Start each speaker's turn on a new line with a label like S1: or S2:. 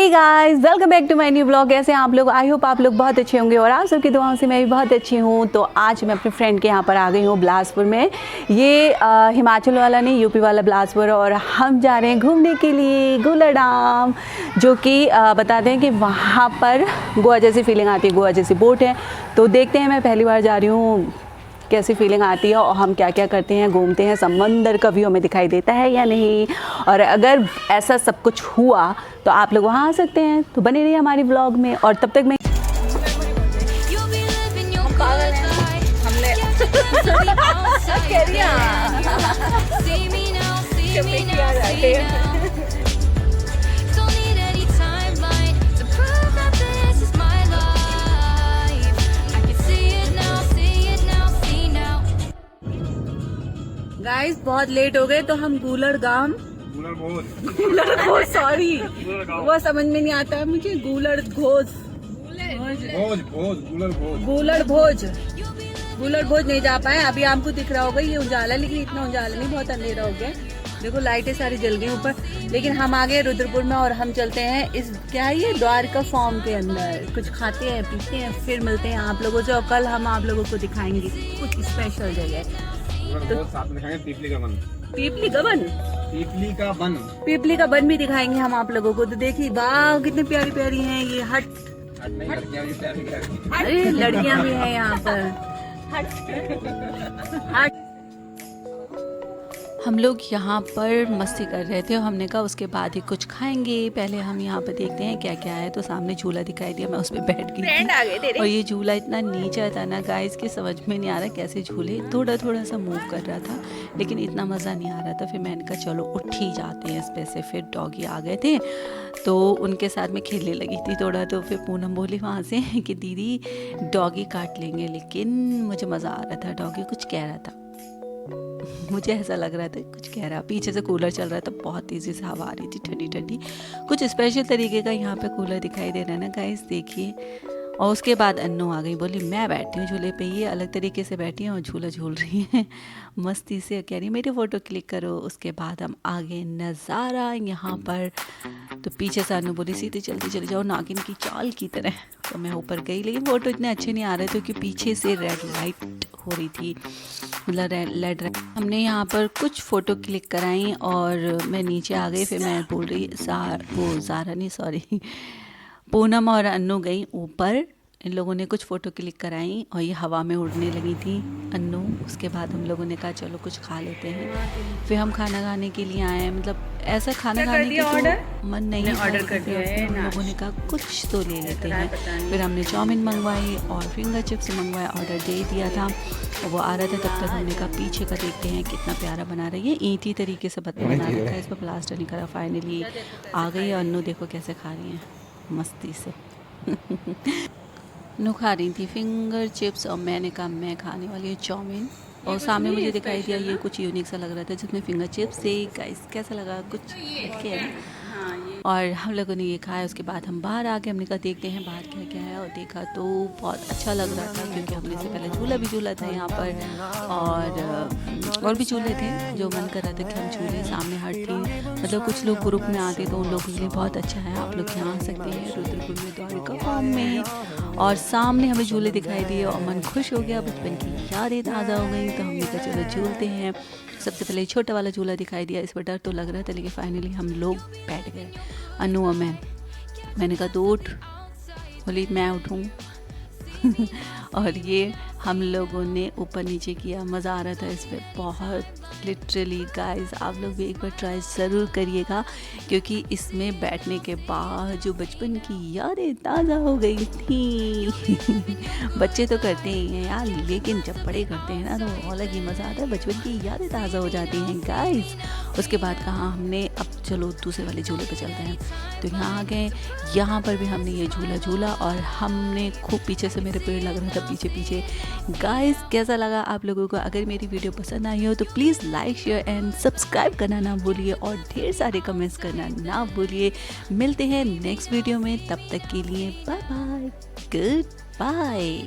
S1: Hey guys, welcome back to my new blog. कैसे हैं आप लोग? आई होप आप लोग बहुत अच्छे होंगे और आप सबकी दुआओं से मैं भी बहुत अच्छी हूँ। तो आज मैं अपने फ्रेंड के यहाँ पर आ गई हूँ बिलासपुर में। ये हिमाचल वाला नहीं, यूपी वाला बिलासपुर। और हम जा रहे हैं घूमने के लिए गूलर डाम, जो कि बताते हैं कि वहाँ पर गोवा जैसी फीलिंग आती है, गोवा जैसी बोट है। तो देखते हैं, मैं पहली बार जा रही हूँ, कैसी फीलिंग आती है और हम क्या क्या करते हैं, घूमते हैं, समंदर का व्यू हमें दिखाई देता है या नहीं। और अगर ऐसा सब कुछ हुआ तो आप लोग वहाँ आ सकते हैं। तो बने रहिए हमारी व्लॉग में। और तब तक मैं गाइस बहुत लेट हो गए, तो हम गूलर भोज सॉरी, वो समझ में नहीं आता है मुझे। गूलर भोज नहीं जा पाए। अभी आपको दिख रहा होगा ये उजाला, लेकिन इतना उजाला नहीं, बहुत अंधेरा हो गया। देखो लाइटें सारी जल गई ऊपर। लेकिन हम आ गए रुद्रपुर में और हम चलते हैं इस क्या है ये द्वारका फॉर्म के अंदर, कुछ खाते हैं पीते हैं, फिर मिलते हैं आप लोगों से। और कल हम आप लोगों को दिखाएंगे कुछ स्पेशल जगह। तो
S2: साथ में दिखाएंगे पीपली का
S1: बन भी दिखाएंगे हम आप लोगों को। तो देखिए वाह कितनी प्यारी प्यारी हैं ये हट। अरे लड़कियां भी हैं यहाँ पर। हट। हम लोग यहाँ पर मस्ती कर रहे थे और हमने कहा उसके बाद ही कुछ खाएंगे, पहले हम यहाँ पर देखते हैं क्या क्या है। तो सामने झूला दिखाई दिया, मैं उस पर बैठ गई। और ये झूला इतना नीचा था ना गाइस कि समझ में नहीं आ रहा कैसे झूले, थोड़ा थोड़ा सा मूव कर रहा था, लेकिन इतना मज़ा नहीं आ रहा था। फिर मैंने कहा चलो उठ ही जाते हैं इस पे से। फिर डॉगी आ गए थे तो उनके साथ में खेलने लगी थी थोड़ा। तो फिर पूनम बोली वहाँ से कि दीदी डॉगी काट लेंगे, लेकिन मुझे मज़ा आ रहा था। डॉगी कुछ कह रहा था, मुझे ऐसा लग रहा था कुछ कह रहा। पीछे से कूलर चल रहा था, बहुत तेज़ी से हवा आ रही थी, ठंडी ठंडी। कुछ स्पेशल तरीके का यहाँ पे कूलर दिखाई दे रहा है ना गाइस, देखिए। और उसके बाद अन्नू आ गई, बोली मैं बैठी हूँ झूले पे। ये अलग तरीके से बैठी हैं और झूला झूल रही हैं मस्ती से, कह रही मेरी फ़ोटो क्लिक करो। उसके बाद हम आगे नज़ारा यहाँ पर। तो पीछे से अन्नू बोली सीधे जल्दी चले जाओ नागिन की चाल की तरह। तो मैं ऊपर गई, लेकिन फ़ोटो इतने अच्छे नहीं आ रहे थे क्योंकि पीछे से रेड लाइट हो रही थी, मतलब रेड। हमने यहाँ पर कुछ फ़ोटो क्लिक कराई और मैं नीचे आ गई। फिर मैं बोल रही ज़ारा नहीं, सॉरी, पूनम और अन्नू गई ऊपर। इन लोगों ने कुछ फ़ोटो क्लिक कराई और ये हवा में उड़ने लगी थी अन्नू। उसके बाद हम लोगों ने कहा चलो कुछ खा लेते हैं। फिर हम खाना खाने के लिए आए हैं, मतलब ऐसा खाना खाने के तो मन नहीं, ऑर्डर कर दिया है। हम लोगों ने कहा कुछ तो ले लेते हैं। फिर हमने चाउमीन मंगवाई और फिंगर चिप्स मंगवाए, ऑर्डर दे दिया था और वो आ रहा था। तब तक हमने कहा पीछे का देखते हैं कितना प्यारा बना रही है, ईंटी तरीके से बना रखा है, इस पर प्लास्टर नहीं करा। फाइनली आ गई और अन्नू देखो कैसे खा रही हैं मस्ती से नु खा रही थी फिंगर चिप्स और मैंने कहा मैं खाने वाली हूँ चाउमीन। और सामने मुझे दिखाई दिया ये कुछ यूनिक सा लग रहा था जिसमें फिंगर चिप्स थे। गाइस कैसा लगा? कुछ है ना। और हम लोगों ने ये खाया। उसके बाद हम बाहर आ गए, हमने कहा देखते हैं बाहर क्या क्या है। और देखा तो बहुत अच्छा लग रहा था क्योंकि हमने से पहले झूला भी झूला था यहाँ पर और भी झूले थे जो मन कर रहा था कि हम झूले। सामने हट थी, मतलब कुछ लोग ग्रुप में आते तो उन लोगों के लिए बहुत अच्छा है। आप लोग यहाँ आ सकते हैं रुद्रपुर में द्वारका फॉर्म में। और सामने हमें झूले दिखाई दिए और मन खुश हो गया, बचपन की यादें ताज़ा हो गई। तो हमने कहा चलो झूलते हैं। सबसे पहले छोटा वाला झूला दिखाई दिया, इस पर डर तो लग रहा था, लेकिन फाइनली हम लोग बैठ गए अनु और मैंने कहा तो उठ, बोली मैं उठूँ और ये हम लोगों ने ऊपर नीचे किया, मज़ा आ रहा था इस पर बहुत। लिटरली गाइस आप लोग भी एक बार ट्राई ज़रूर करिएगा क्योंकि इसमें बैठने के बाद जो बचपन की यादें ताज़ा हो गई थी बच्चे तो करते ही हैं यार, लेकिन जब बड़े करते हैं ना तो अलग ही मज़ा आता है, बचपन की यादें ताज़ा हो जाती हैं गाइस। उसके बाद कहा हमने अब चलो दूसरे वाले झूले पर चलते हैं। तो यहाँ आ गए, यहाँ पर भी हमने ये झूला झूला और हमने खूब पीछे से मेरे पेड़ लग रहा था पीछे। गाइस कैसा लगा आप लोगों को? अगर मेरी वीडियो पसंद आई हो तो please like share and subscribe करना ना भूलिए और ढेर सारे कमेंट्स करना ना भूलिए। मिलते हैं नेक्स्ट वीडियो में, तब तक के लिए बाय बाय, गुड बाय।